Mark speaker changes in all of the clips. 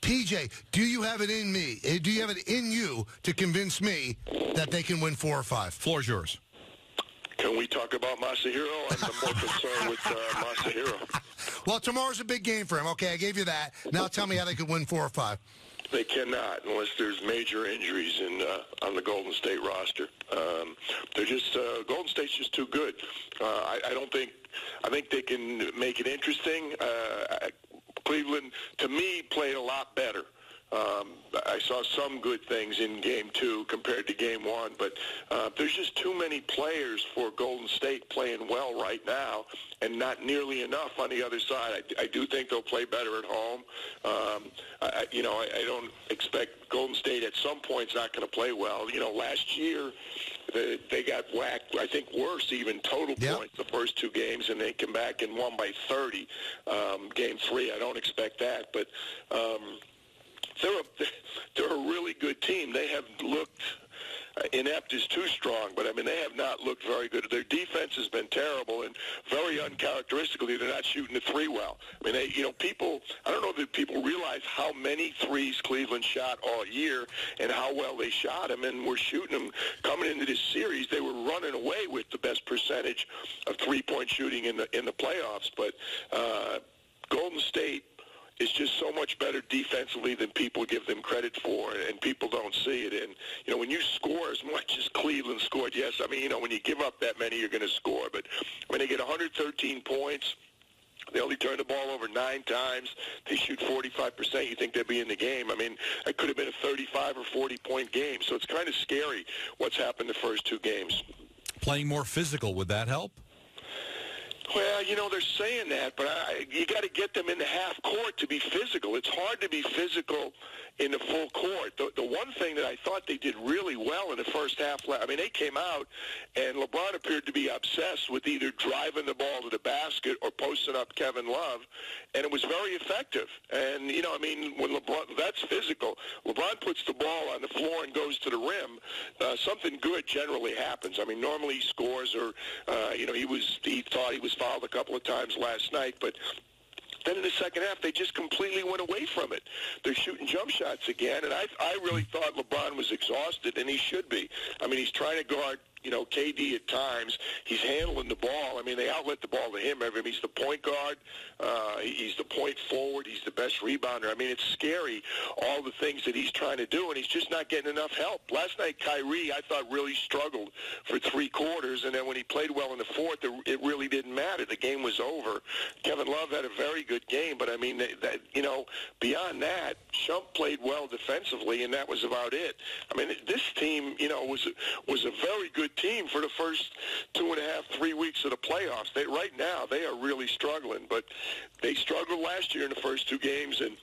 Speaker 1: PJ, do you have it in me? Do you have it in you to convince me that they can win 4 or 5?
Speaker 2: Floor's yours.
Speaker 3: Can we talk about Masahiro? I'm more concerned with Masahiro.
Speaker 1: Well, tomorrow's a big game for him. Okay, I gave you that. Now tell me how they could win 4 or 5.
Speaker 3: They cannot unless there's major injuries on the Golden State roster. They're just Golden State's just too good. I think they can make it interesting. Cleveland, to me, played a lot better. I saw some good things in Game 2 compared to Game 1, but there's just too many players for Golden State playing well right now and not nearly enough on the other side. I do think they'll play better at home. I don't expect Golden State at some point's not going to play well. Last year they got whacked, I think worse even, total points the first 2 games, and they came back and won by 30. Game 3, I don't expect that, but they're a really good team. They have looked, inept is too strong, but they have not looked very good. Their defense has been terrible, and very uncharacteristically, they're not shooting the 3 well. I don't know that people realize how many threes Cleveland shot all year and how well they shot them, and we're shooting them. Coming into this series, they were running away with the best percentage of three-point shooting in the playoffs, but Golden State is just so much better defensively than people give them credit for, and people don't see it. And, when you score as much as Cleveland scored, yes, when you give up that many, you're going to score. But when they get 113 points, they only turn the ball over 9 times. They shoot 45%. You think they'd be in the game. It could have been a 35 or 40-point game. So it's kind of scary what's happened the first 2 games.
Speaker 2: Playing more physical, would that help?
Speaker 3: Well, they're saying that, but you got to get them in the half court to be physical. It's hard to be physical in the full court. The one thing that I thought they did really well in the first half, they came out, and LeBron appeared to be obsessed with either driving the ball to the basket or posting up Kevin Love, and it was very effective. And, when LeBron, that's physical. LeBron puts the ball on the floor and goes to the rim, something good generally happens. Normally he scores, or, he thought he was fouled a couple of times last night, but then in the second half, they just completely went away from it. They're shooting jump shots again, and I really thought LeBron was exhausted, and he should be. He's trying to guard, KD at times. He's handling the ball. They outlet the ball to him. He's the point guard. He's the point forward. He's the best rebounder. It's scary, all the things that he's trying to do, and he's just not getting enough help. Last night, Kyrie, I thought, really struggled for 3 quarters, and then when he played well in the fourth, it really didn't matter. The game was over. Kevin Love had a very good game, but, beyond that, Shump played well defensively, and that was about it. This team, was a very good team for the first 2.5, 3 weeks of the playoffs. Right now, they are really struggling, but they struggled last year in the first 2 games and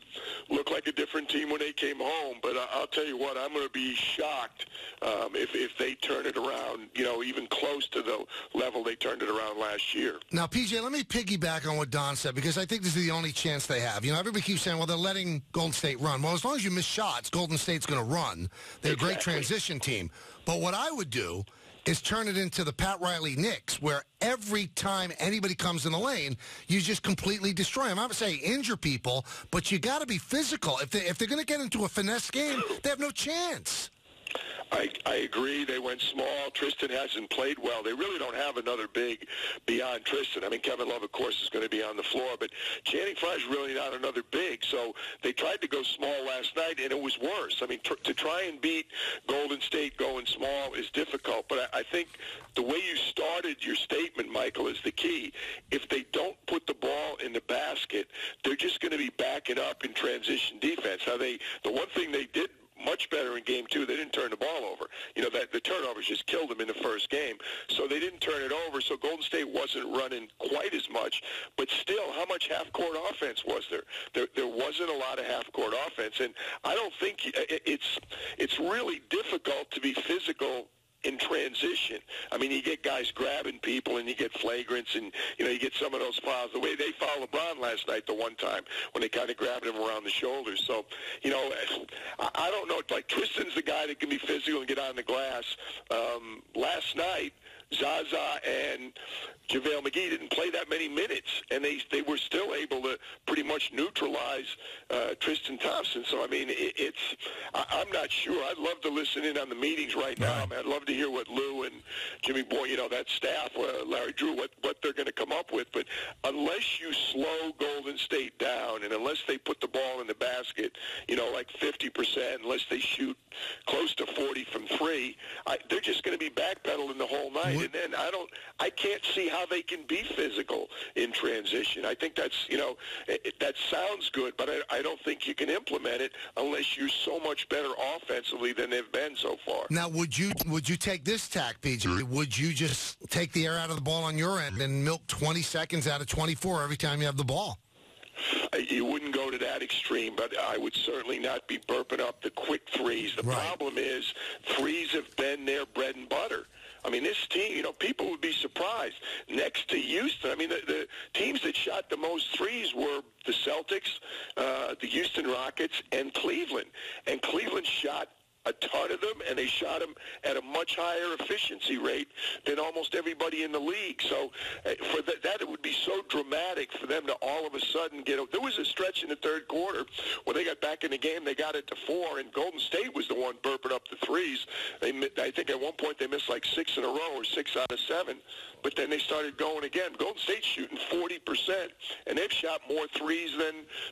Speaker 3: looked like a different team when they came home. But I'll tell you what, I'm going to be shocked if they turn it around, even close to the level they turned it around last year.
Speaker 1: Now, PJ, let me piggyback on what Don said, because I think this is the only chance they have. Everybody keeps saying, well, they're letting Golden State run. Well, as long as you miss shots, Golden State's going to run. They're a great transition team. But what I would do is turn it into the Pat Riley Knicks, where every time anybody comes in the lane, you just completely destroy them. I'm not saying injure people, but you got to be physical. If they're going to get into a finesse game, they have no chance.
Speaker 3: I agree. They went small. Tristan hasn't played well. They really don't have another big beyond Tristan. Kevin Love, of course, is going to be on the floor, but Channing Frye's really not another big. So they tried to go small last night, and it was worse. To try and beat Golden State going small is difficult, but I think the way you started your statement, Michael, is the key. If they don't put the ball in the basket, they're just going to be backing up in transition defense. The one thing they did much better in Game 2. They didn't turn the ball over. That the turnovers just killed them in the first game. So they didn't turn it over. So Golden State wasn't running quite as much. But still, how much half-court offense was there? There wasn't a lot of half-court offense. And I don't think it's really difficult to be physical in transition. You get guys grabbing people, and you get flagrants, and, you get some of those fouls. The way they fouled LeBron last night the one time when they kind of grabbed him around the shoulders. So, I don't know. Tristan's the guy that can be physical and get on the glass. Last night, Zaza and JaVale McGee didn't play that many minutes, and they were still able to pretty much neutralize Tristan Thompson. So, I mean, I'm not sure. I'd love to listen in on the meetings right now. I mean, I'd love to hear what Lou and Jimmy Boy, that staff, Larry Drew, what they're going to come up with. But unless you slow Golden State down and unless they put the ball in the basket, like 50%, unless they shoot close to 40 from three, they're just going to be backpedaling the whole night. And then I can't see how they can be physical in transition. I think that's, that sounds good, but I don't think you can implement it unless you're so much better offensively than they've been so far.
Speaker 1: Now, would you take this tack, PJ? Would you just take the air out of the ball on your end and milk 20 seconds out of 24 every time you have the ball?
Speaker 3: You wouldn't go to that extreme, but I would certainly not be burping up the quick threes. The problem is threes have been their bread and butter. I mean, this team, people would be surprised. Next to Houston, I mean, the teams that shot the most threes were the Celtics, the Houston Rockets, and Cleveland. And Cleveland shot a ton of them, and they shot them at a much higher efficiency rate than almost everybody in the league. So for that, it would be so dramatic for them to all of a sudden there was a stretch in the third quarter where they got back in the game, they got it to 4, and Golden State was the one burping up the threes. I think at one point they missed like 6 in a row or 6 out of 7, but then they started going again. Golden State's shooting 40%, and they've shot more threes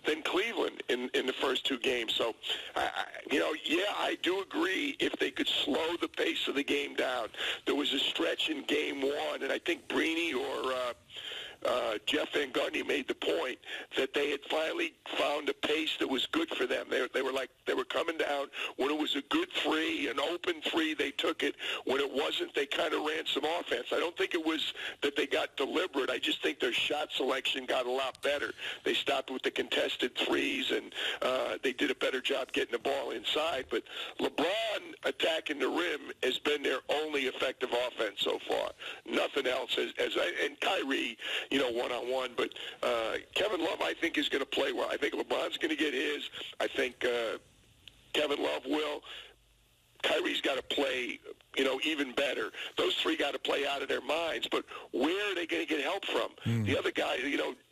Speaker 3: than Cleveland in the first 2 games. So, I do agree if they could slow the pace of the game down. There was a stretch in game 1, and I think Brini or Jeff Van Gundy made the point that they had finally found a pace that was good for them. They were coming down when it was a good three, an open three, they took it. When it wasn't, they kind of ran some offense. I don't think it was that they got deliberate. I just think their shot selection got a lot better. They stopped with the contested threes, and they did a better job getting the ball inside. But LeBron attacking the rim has been their only effective offense so far. Nothing else. And Kyrie, one-on-one. But Kevin Love, I think, is going to play well. I think LeBron's going to get his. I think Kevin Love will. Kyrie's got to play, even better. Those 3 got to play out of their minds. But where are they going to get help from? The other guy,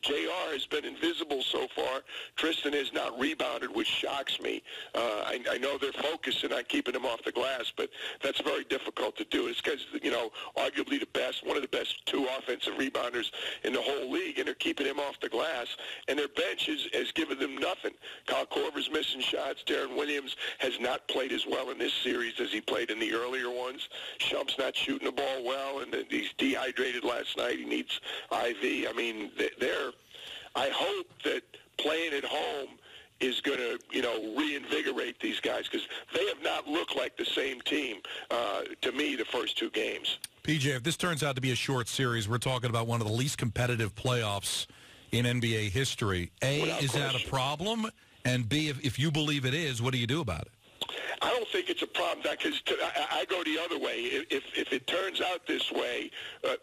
Speaker 3: JR has been invisible so far. Tristan has not rebounded, which shocks me. I know they're focusing on keeping him off the glass, but that's very difficult to do. It's because, arguably one of the best 2 offensive rebounders in the whole league, and they're keeping him off the glass. And their bench has given them nothing. Kyle Korver's missing shots. Darren Williams has not played as well in this series as he played in the earlier ones. Shump's not shooting the ball well, and he's dehydrated last night. He needs IV. I mean, I hope that playing at home is going to, reinvigorate these guys, because they have not looked like the same team, to me, the first 2 games.
Speaker 2: PJ, if this turns out to be a short series, we're talking about one of the least competitive playoffs in NBA history. A, is that a problem? And B, if you believe it is, what do you do about it?
Speaker 3: I don't think it's a problem, because I go the other way. If it turns out this way,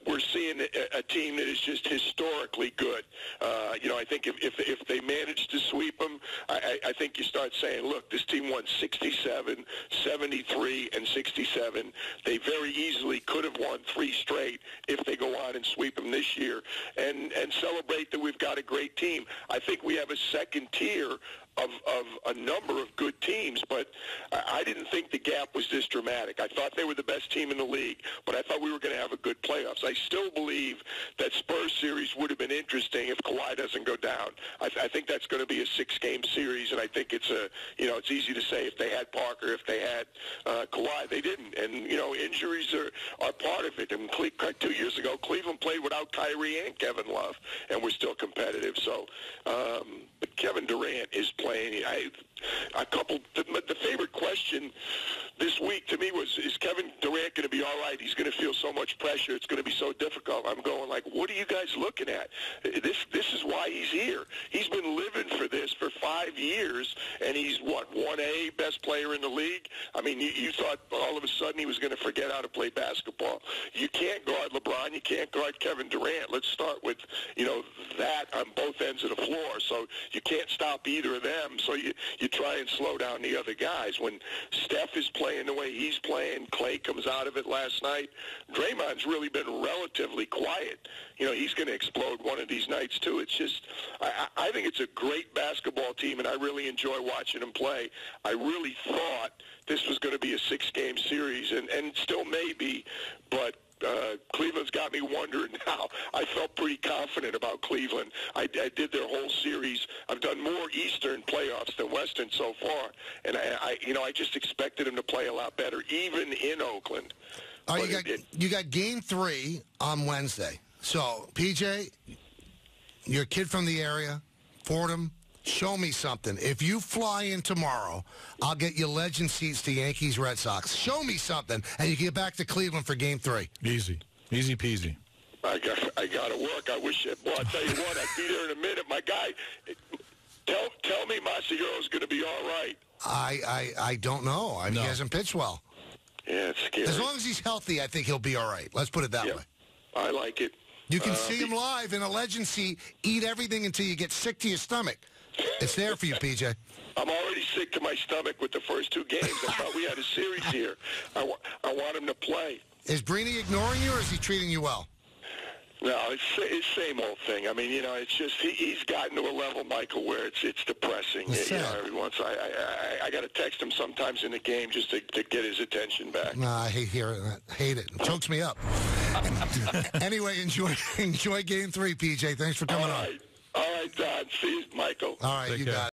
Speaker 3: we're seeing a team that is just historically good. I think if they manage to sweep them, I think you start saying, look, this team won 67, 73, and 67. They very easily could have won 3 straight if they go on and sweep them this year, and celebrate that we've got a great team. I think we have a second tier of a number of good teams, but I didn't think the gap was this dramatic. I thought they were the best team in the league, but I thought we were going to have a good playoffs. I still believe that Spurs series would have been interesting if Kawhi doesn't go down. I think that's going to be a 6-game series, and I think it's it's easy to say if they had Parker, if they had Kawhi. They didn't, and injuries are part of it. And 2 years ago, Cleveland played without Kyrie and Kevin Love, and we're still competitive. So, but Kevin Durant is playing. The favorite question this week to me was, is Kevin Durant going to be all right? He's going to feel so much pressure. It's going to be so difficult. I'm going like, what are you guys looking at? This is why he's here. He's been living for this for 5 years, and he's, 1A, best player in the league? I mean, you thought all of a sudden he was going to forget how to play basketball. You can't guard LeBron. You can't guard Kevin Durant. Let's start with, that on both ends of the floor. So you can't stop either of them. So you to try and slow down the other guys. When Steph is playing the way he's playing, Clay comes out of it last night, Draymond's really been relatively quiet. He's going to explode one of these nights, too. It's just, I think it's a great basketball team, and I really enjoy watching them play. I really thought this was going to be a 6-game series, and still may be, but Cleveland's got me wondering now. I felt pretty confident about Cleveland. I did their whole series. I've done more Eastern playoffs than Western so far, and I just expected them to play a lot better, even in Oakland.
Speaker 1: Oh, you got Game 3 on Wednesday. So, PJ, you're a kid from the area, Fordham. Show me something. If you fly in tomorrow, I'll get you legend seats to Yankees Red Sox. Show me something, and you get back to Cleveland for Game 3.
Speaker 2: Easy peasy.
Speaker 3: I got to work. I wish it. Well, I'll tell you what. I'd be there in a minute. My guy, tell me Masahiro's going to be all right.
Speaker 1: I don't know. He hasn't pitched well.
Speaker 3: Yeah, it's scary.
Speaker 1: As long as he's healthy, I think he'll be all right. Let's put it that way.
Speaker 3: I like it.
Speaker 1: You can see him live in a legend seat, eat everything until you get sick to your stomach. It's there for you, PJ.
Speaker 3: I'm already sick to my stomach with the first 2 games. I thought we had a series here. I want him to play.
Speaker 1: Is Brini ignoring you, or is he treating you well?
Speaker 3: No, it's same old thing. I mean, it's just he's gotten to a level, Michael, where it's depressing. Every once I got to text him sometimes in the game just to get his attention back.
Speaker 1: No, I hate hearing that. Hate it. It chokes me up. Anyway, enjoy Game 3, PJ. Thanks for coming on.
Speaker 3: All right, Don. See you, Michael.
Speaker 1: All right, you got it.